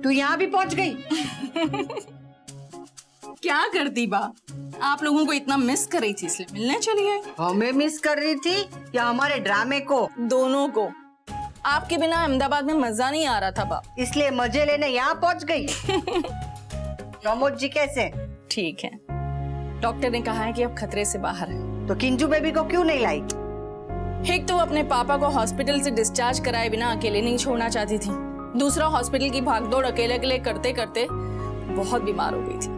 तू यहाँ भी पहुँच गई। क्या करती बा, आप लोगों को इतना मिस कर रही थी इसलिए मिलने चली गई। हमें मिस कर रही थी या हमारे ड्रामे को? दोनों को। आपके बिना अहमदाबाद में मजा नहीं आ रहा था बा, इसलिए मजे लेने यहाँ पहुँच गई। प्रमोद जी कैसे? ठीक है, डॉक्टर ने कहा है कि अब खतरे से बाहर है। तो किंजू बेबी को क्यों नहीं लाई? एक तो अपने पापा को हॉस्पिटल से डिस्चार्ज कराए बिना अकेले नहीं छोड़ना चाहती थी, दूसरा हॉस्पिटल की भागदौड़ अकेले अकेले करते करते बहुत बीमार हो गई थी,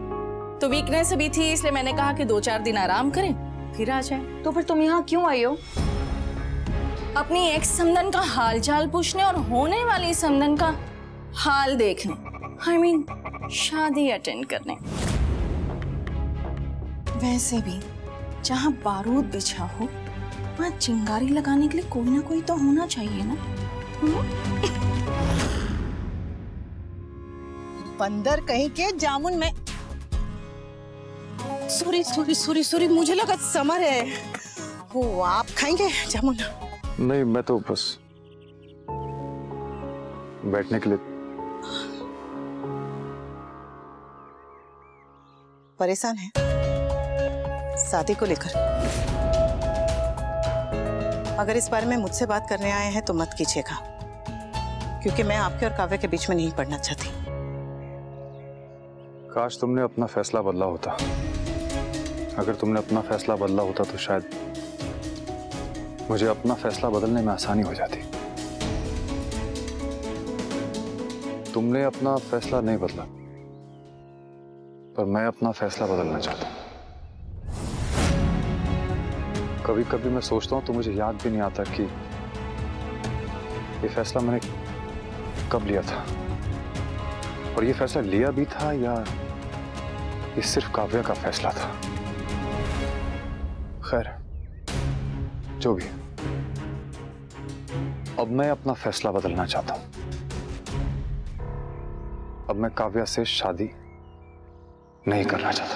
तो वीकनेस भी थी, इसलिए मैंने कहा कि 2-4 दिन आराम करें फिर आ जाए। तो फिर तुम यहाँ क्यों आई हो? अपनी एक्स समधन का हालचाल पूछने और होने वाली समधन का हाल देखने, I mean, शादी अटेंड करने। वैसे भी जहाँ बारूद बिछा हो वहाँ चिंगारी लगाने के लिए कोई ना कोई तो होना चाहिए ना। बंदर कहीं के जामुन में। सॉरी मुझे लगा समर है। वो आप खाएंगे जामुन? नहीं, मैं तो बस बैठने के लिए। परेशान है शादी को लेकर? अगर इस बारे में मुझसे बात करने आए हैं तो मत कीजिएगा, क्योंकि मैं आपके और काव्य के बीच में नहीं पड़ना चाहती। काश तुमने अपना फैसला बदला होता। अगर तुमने अपना फैसला बदला होता तो शायद मुझे अपना फैसला बदलने में आसानी हो जाती। तुमने अपना फैसला नहीं बदला, पर मैं अपना फैसला बदलना चाहता हूँ। कभी कभी मैं सोचता हूँ तो मुझे याद भी नहीं आता कि ये फैसला मैंने कब लिया था, और ये फैसला लिया भी था या ये सिर्फ काव्य का फैसला था। खैर, जो भी, अब मैं अपना फैसला बदलना चाहता हूं। अब मैं काव्या से शादी नहीं करना चाहता।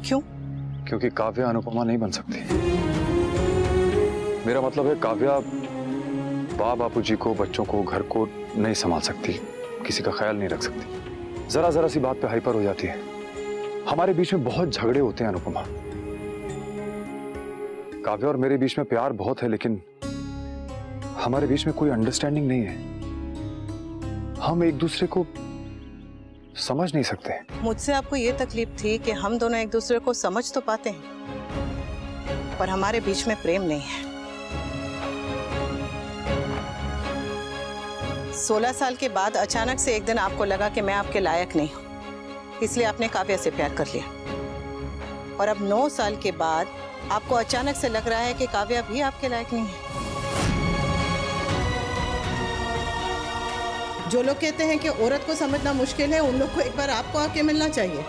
क्यों? क्योंकि काव्या अनुपमा नहीं बन सकती। मेरा मतलब है काव्या बापूजी को, बच्चों को, घर को नहीं संभाल सकती, किसी का ख्याल नहीं रख सकती, जरा जरा सी बात पे हाइपर हो जाती है। हमारे बीच में बहुत झगड़े होते हैं अनुपमा। काव्या और मेरे बीच में प्यार बहुत है, लेकिन हमारे बीच में कोई अंडरस्टैंडिंग नहीं है। हम एक दूसरे को समझ नहीं सकते। मुझसे आपको ये तकलीफ थी कि हम दोनों एक दूसरे को समझ तो पाते हैं, पर हमारे बीच में प्रेम नहीं है। 16 साल के बाद अचानक से एक दिन आपको लगा कि मैं आपके लायक नहीं हूं, इसलिए आपने काव्या से प्यार कर लिया। और अब 9 साल के बाद आपको अचानक से लग रहा है कि काव्या भी आपके लायक नहीं है। जो लोग कहते हैं कि औरत को समझना मुश्किल है, उन लोग को एक बार आपको आके मिलना चाहिए।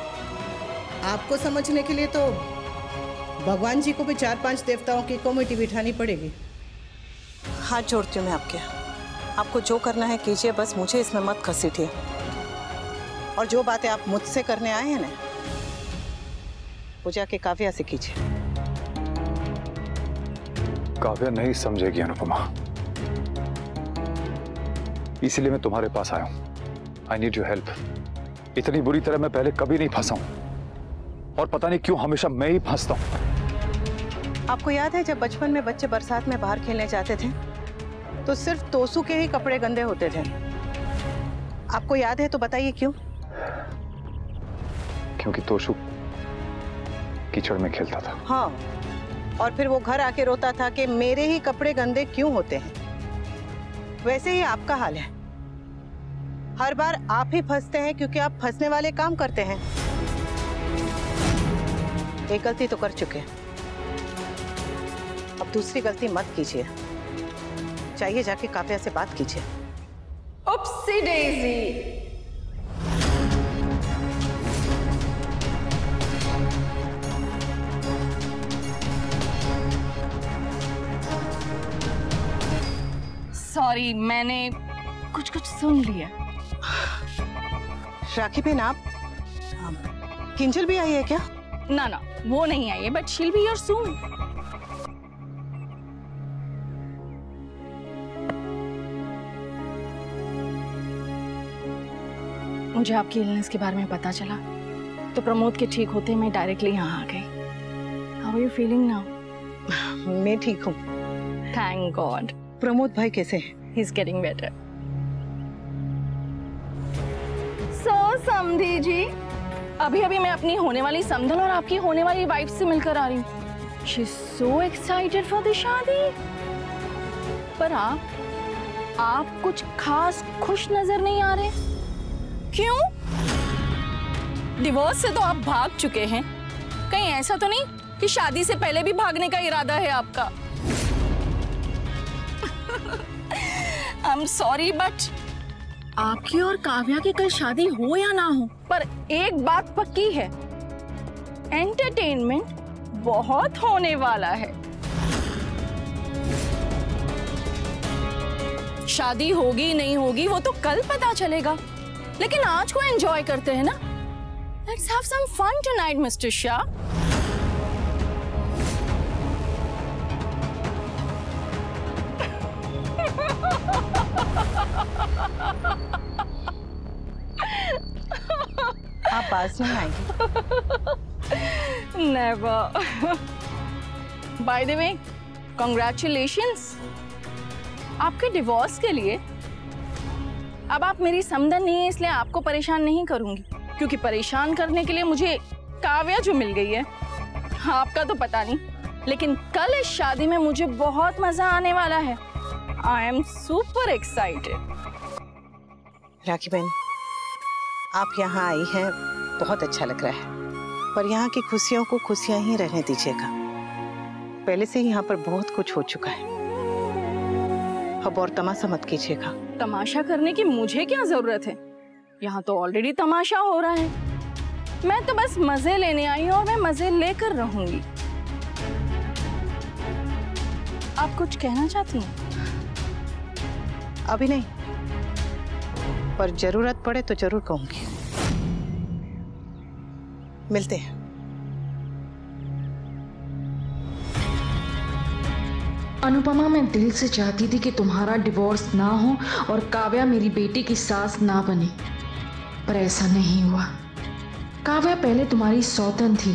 आपको समझने के लिए तो भगवान जी को भी 4-5 देवताओं की कमेटी बिठानी पड़ेगी। हाथ जोड़ती हूँ मैं आपके। आपको जो करना है कीजिए, बस मुझे इसमें मत घसीटिए। और जो बातें आप मुझसे करने आए हैं ना, वो जाके काव्या से कीजिए। काव्या नहीं समझेगी अनुपमा, इसीलिए मैं तुम्हारे पास आया हूं। I need your help. इतनी बुरी तरह मैं पहले कभी नहीं फंसा हूं, और पता नहीं क्यों हमेशा मैं ही फंसता हूं। आपको याद है जब बचपन में बच्चे बरसात में बाहर खेलने जाते थे तो सिर्फ तोसू के ही कपड़े गंदे होते थे? आपको याद है तो बताइए क्यों? क्योंकि तोसू कीचड़ में खेलता था। हाँ, और फिर वो घर आके रोता था कि मेरे ही कपड़े गंदे क्यों होते हैं। वैसे ही आपका हाल है, हर बार आप ही फंसते हैं क्योंकि आप फंसने वाले काम करते हैं। एक गलती तो कर चुके हैं, अब दूसरी गलती मत कीजिए। चाहिए जाके काव्या से बात कीजिए। Oopsie daisy। सॉरी, मैंने कुछ सुन लिया। राखी बहन, आप किंजल भी आई है क्या? ना, वो नहीं आई है, बट शील बी योर सून। मुझे आपकी इलनेस के बारे में पता चला तो प्रमोद के ठीक होते मैं डायरेक्टली यहाँ आ गई। How are you feeling now? मैं ठीक हूँ। Thank God. प्रमोद भाई कैसे हैं? He is getting better. So समधी जी, अभी अभी मैं अपनी होने वाली समधन और आपकी होने वाली वाइफ से मिलकर आ रही हूँ। She is so excited for the शादी। पर आप कुछ खास खुश नजर नहीं आ रहे। क्यों? डिवोर्स से तो आप भाग चुके हैं, कहीं ऐसा तो नहीं कि शादी से पहले भी भागने का इरादा है आपका? आई एम सॉरी बट आपकी और काव्या की कल शादी हो या ना हो, पर एक बात पक्की है, एंटरटेनमेंट बहुत होने वाला है। शादी होगी नहीं होगी वो तो कल पता चलेगा, लेकिन आज को एंजॉय करते हैं ना। Let's have some fun tonight, Mr. Shah. आप पास नहीं आएंगी? Never. By the way, congratulations. आपके डिवोर्स के लिए। अब आप मेरी समधन नहीं है इसलिए आपको परेशान नहीं करूंगी, क्योंकि परेशान करने के लिए मुझे काव्या जो मिल गई है। आपका तो पता नहीं, लेकिन कल इस शादी में मुझे बहुत मजा आने वाला है। I am super excited. Rakhi बहन, आप यहाँ आई हैं, बहुत अच्छा लग रहा है, पर यहाँ की खुशियों को खुशियाँ ही रहने दीजिएगा। पहले से ही यहाँ पर बहुत कुछ हो चुका है, अब और तमाशा मत कीजिएगा। तमाशा करने की मुझे क्या जरूरत है? यहाँ तो ऑलरेडी तमाशा हो रहा है। मैं तो बस मजे लेने आई हूँ और मैं मजे लेकर रहूंगी। आप कुछ कहना चाहती हैं? अभी नहीं, पर जरूरत पड़े तो जरूर कहूंगी। मिलते हैं। अनुपमा, मैं दिल से चाहती थी कि तुम्हारा डिवोर्स ना हो और काव्या मेरी बेटी की सास ना बने, पर ऐसा नहीं हुआ। काव्या पहले तुम्हारी सौतन थी,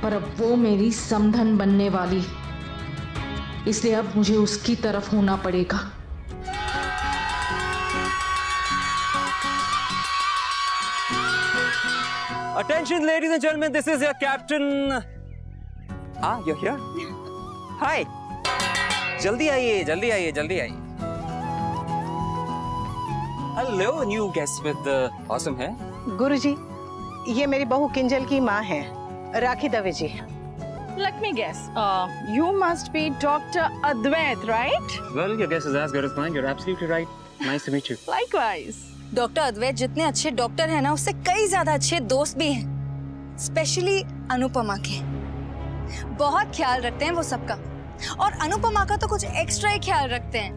पर अब वो मेरी समधन बनने वाली, इसलिए अब मुझे उसकी तरफ होना पड़ेगा। Attention, ladies and gentlemen, this is your captain. Ah, you're here. Hi. जल्दी आइए, जल्दी आइए, जल्दी आइए। Hello, new guest with awesome है। गुरुजी, ये मेरी बहू किंजल की माँ है, राखी दवे जी। Let me guess. You must be Dr. Advait, right? Well, your guess is as good as mine. You're absolutely right. Nice to meet you. Likewise. Doctor Advait जितने अच्छे doctor हैं ना, उससे कई ज्यादा अच्छे दोस्त भी हैं, स्पेशली अनुपमा के। बहुत ख्याल रखते हैं वो सबका, और अनुपमा का तो कुछ एक्स्ट्रा ही ख्याल रखते हैं।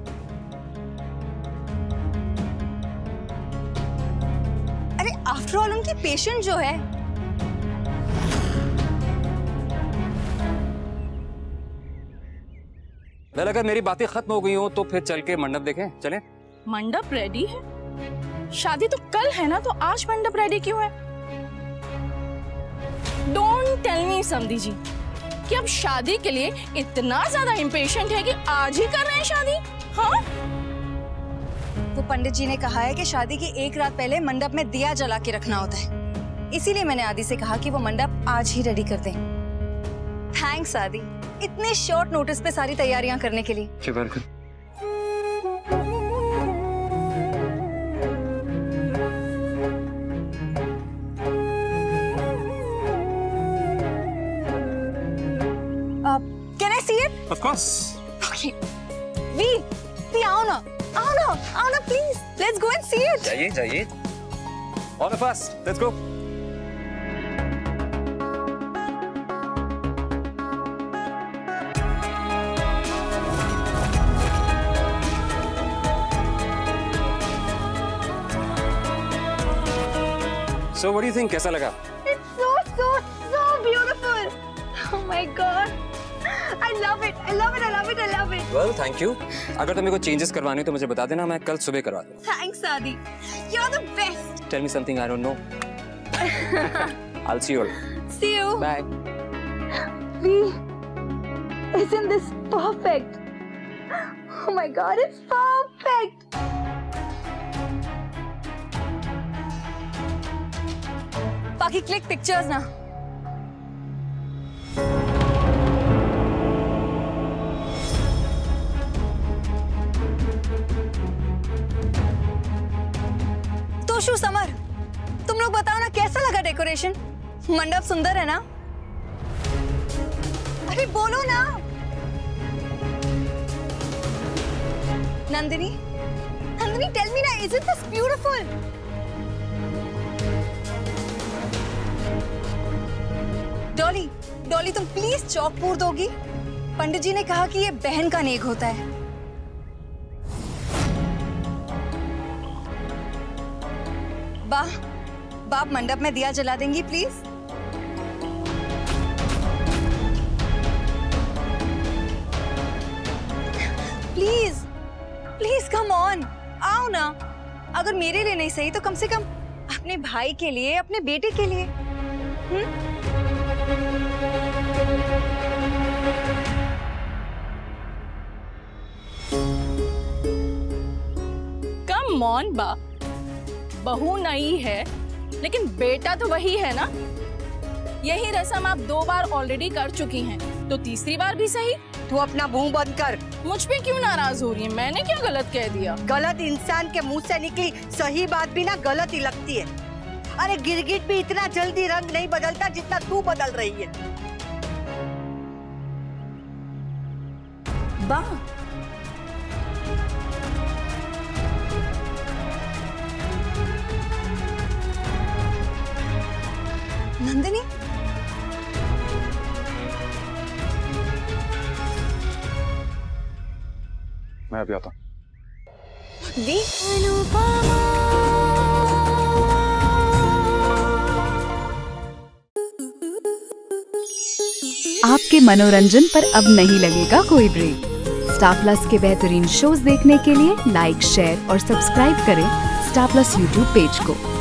अरे आफ्टर ऑल उनकी पेशेंट जो है। well, अगर मेरी बातें खत्म हो गई हो तो फिर चल के मंडप देखें, चलें? मंडप रेडी है? शादी तो कल है ना, तो आज मंडप रेडी क्यों है? डोंट टेल मी समधी जी कि अब शादी के लिए इतना ज्यादा इम्पेशेंट है कि आज ही कर रहे हैं शादी। हाँ? वो पंडित जी ने कहा है कि शादी की एक रात पहले मंडप में दिया जला के रखना होता है, इसीलिए मैंने आदि से कहा कि वो मंडप आज ही रेडी कर दें। थैंक्स आदि, इतने शॉर्ट नोटिस पे सारी तैयारियां करने के लिए। Can I see it? Of course. Okay. We आओ ना, please. Let's go and see it. जाइए, जाइए. All of us, let's go. So what do you think? कैसा लगा? It's so beautiful. Oh my God. I love it. I love it. I love it. I love it. Well, thank you. अगर तुम्हें कोई changes करवानी हो तो मुझे बता देना, मैं कल सुबह करवा दूँ. Thanks, Adi. You're the best. Tell me something I don't know. I'll see you all. See you. Bye. Isn't this perfect? Oh my God, it's perfect. बाकी क्लिक पिक्चर्स ना. तोशु, समर, तुम लोग बताओ ना कैसा लगा डेकोरेशन? मंडप सुंदर है ना? अरे बोलो ना. नंदिनी, नंदिनी, tell me ना, isn't this beautiful? Dolly, Dolly, तुम प्लीज चौक पूर दोगी? पंडित जी ने कहा कि ये बहन का नेक होता है. बाप मंडप में दिया जला देंगी please? Please please come on, आओ ना. अगर मेरे लिए नहीं सही तो कम से कम अपने भाई के लिए, अपने बेटे के लिए. कम ऑन बा, बहू नई है लेकिन बेटा तो वही है ना. यही रस्म आप 2 बार ऑलरेडी कर चुकी हैं, तो तीसरी बार भी सही. तू अपना मुंह बंद कर. मुझ पे क्यों नाराज हो रही है? मैंने क्या गलत कह दिया? गलत इंसान के मुंह से निकली सही बात भी ना गलत ही लगती है. अरे गिरगिट भी इतना जल्दी रंग नहीं बदलता जितना तू बदल रही है. बा, नंदिनी, मैं अभी आता हूँ. आपके मनोरंजन पर अब नहीं लगेगा कोई ब्रेक. स्टार प्लस के बेहतरीन शोज देखने के लिए लाइक, शेयर और सब्सक्राइब करें स्टार प्लस यूट्यूब पेज को.